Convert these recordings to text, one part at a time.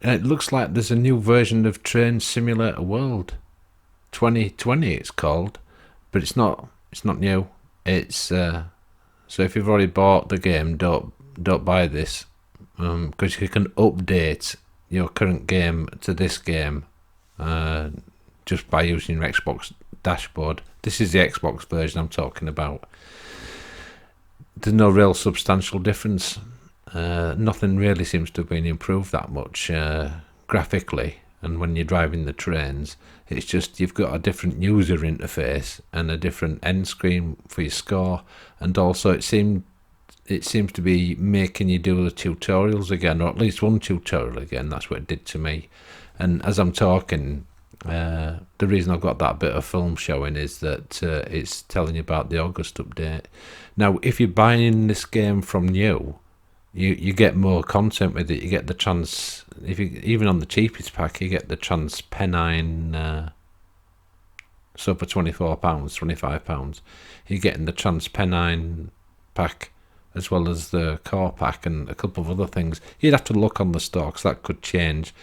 It looks like there's a new version of Train Simulator World 2020. It's called, but it's not. It's not new. It's so if you've already bought the game, don't buy this, because you can update your current game to this game just by using your Xbox dashboard. This is the Xbox version I'm talking about. There's no real substantial difference. Nothing really seems to have been improved that much graphically, and when you're driving the trains, it's just you've got a different user interface and a different end screen for your score, and also it seems to be making you do the tutorials again, or at least one tutorial again. That's what it did to me. And as I'm talking, the reason I've got that bit of film showing is that it's telling you about the August update. Now, if you're buying this game from new, you get more content with it. You get the trans, even on the cheapest pack, you get the TransPennine. So for £24, £25, you're getting the TransPennine pack as well as the core pack and a couple of other things. You'd have to look on the store because that could change.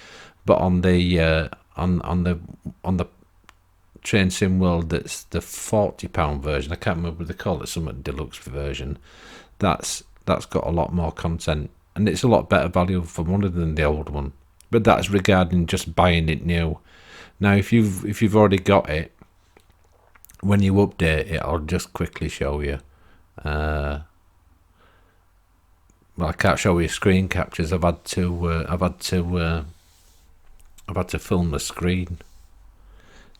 But on the on the Train Sim World, that's the £40 version. I can't remember what they call it, some deluxe version. That's got a lot more content, and it's a lot better value for money than the old one. But that's regarding just buying it new. Now, if you've already got it, when you update it, I'll just quickly show you. Well, I can't show you screen captures. I've had to film the screen.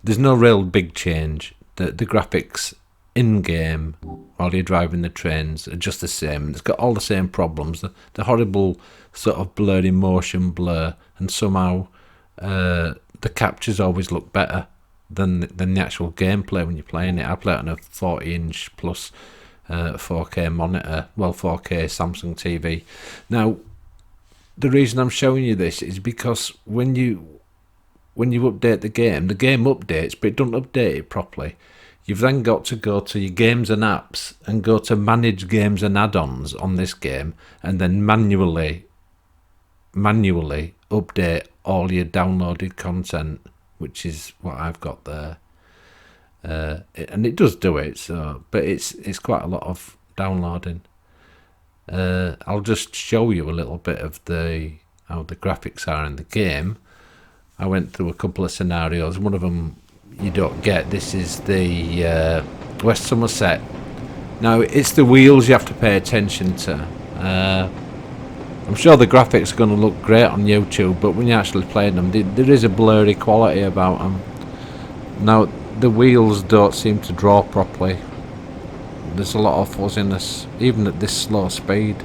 There's no real big change. The graphics in game while you're driving the trains are just the same. It's got all the same problems. The horrible sort of blurry motion blur, and somehow the captures always look better than the actual gameplay when you're playing it. I play it on a 40-inch plus 4K monitor, well, 4K Samsung TV. Now, the reason I'm showing you this is because when you update the game updates, but it doesn't update it properly. You've then got to go to your games and apps and go to manage games and add-ons on this game, and then manually update all your downloaded content, which is what I've got there. And it does do it, so but it's quite a lot of downloading. I'll just show you a little bit of how the graphics are in the game. I went through a couple of scenarios. One of them you don't get. This is the West Somerset. Now, it's the wheels you have to pay attention to. I'm sure the graphics are going to look great on YouTube, but when you're actually playing them, there is a blurry quality about them. Now, the wheels don't seem to draw properly. There's a lot of fuzziness, even at this slow speed.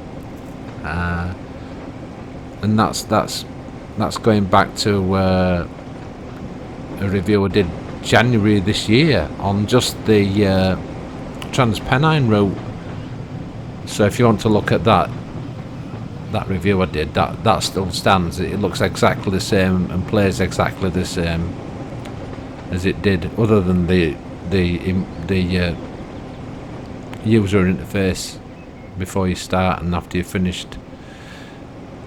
And that's going back to a review I did January this year on just the TransPennine route. So if you want to look at that review I did, that still stands. It looks exactly the same and plays exactly the same as it did, other than the user interface before you start and after you've finished.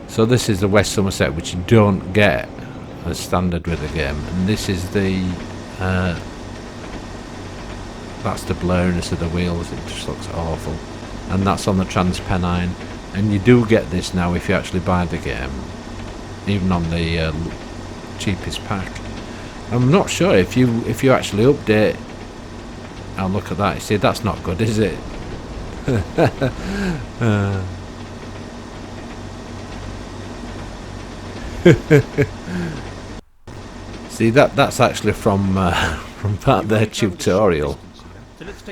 So this is the West Somerset, which you don't get as standard with the game, and this is that's the blurriness of the wheels. It just looks awful, and that's on the TransPennine. And you do get this now if you actually buy the game, even on the cheapest pack. I'm not sure if you actually update. Oh, look at that! You see, that's not good, is it? See, that's actually from part of their tutorial,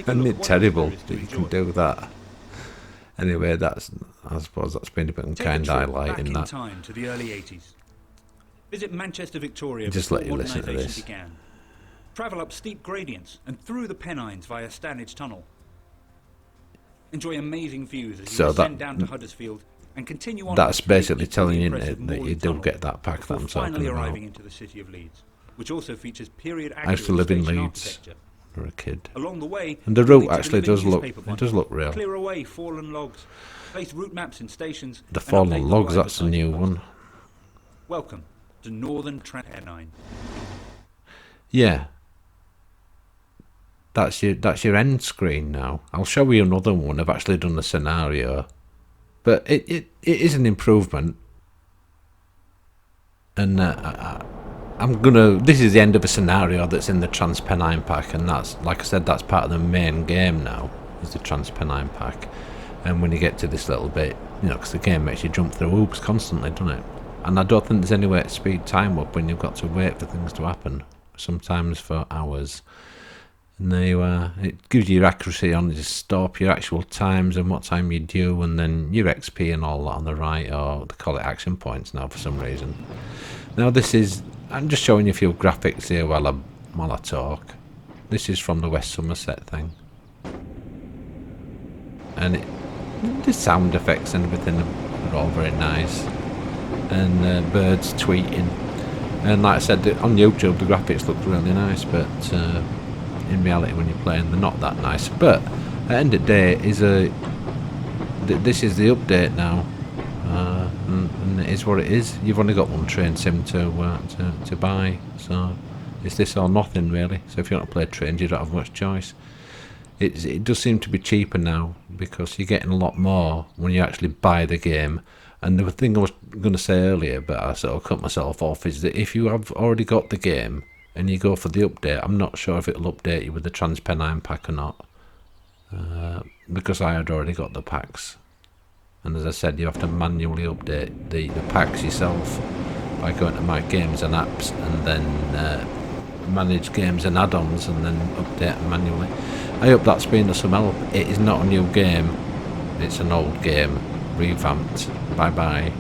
and it's terrible that you can do that. Anyway, I suppose that's been a bit unkind highlighting that. Time to the early 80s. Visit Manchester, Victoria. Just let you listen to this. Began. Travel up steep gradients and through the Pennines via Stanage Tunnel. Enjoy amazing views as you descend down to Huddersfield and continue on. That's basically telling you that you do get that pack that I'm talking finally about. Arriving into the city of Leeds, which also features period I used to live in Leeds architecture. for a kid, Along the way, and the route actually does look real. Clear away fallen logs, place route maps in stations. The fallen logs, that's a new one. Welcome to northern Pennine. Yeah. That's your end screen now. I'll show you another one. I've actually done a scenario. But it is an improvement. And this is the end of a scenario that's in the Transpennine pack, and that's, like I said, that's part of the main game now, is the Transpennine pack. And when you get to this little bit, you know, because the game makes you jump through hoops constantly, doesn't it? And I don't think there's any way to speed time up when you've got to wait for things to happen, sometimes for hours. And there you are. It gives you your accuracy on your stop, your actual times and what time you do, and then your XP and all that on the right, or they call it action points now for some reason. Now this is, I'm just showing you a few graphics here while I talk. This is from the West Somerset thing. And the sound effects and everything are all very nice. And birds tweeting. And like I said, on YouTube the graphics look really nice, but in reality when you're playing they're not that nice. But at the end of the day, this is the update now. And it is what it is. You've only got one train sim to buy, so it's this or nothing really. So if you want to play trains, you don't have much choice. It does seem to be cheaper now, because you're getting a lot more when you actually buy the game. And the thing I was going to say earlier, but I sort of cut myself off, is that if you have already got the game and you go for the update, I'm not sure if it'll update you with the Transpennine pack or not, because I had already got the packs. And as I said, you have to manually update the packs yourself by going to My Games and Apps, and then manage games and add-ons, and then update them manually. I hope that's been of some help. It is not a new game, it's an old game, revamped. Bye bye.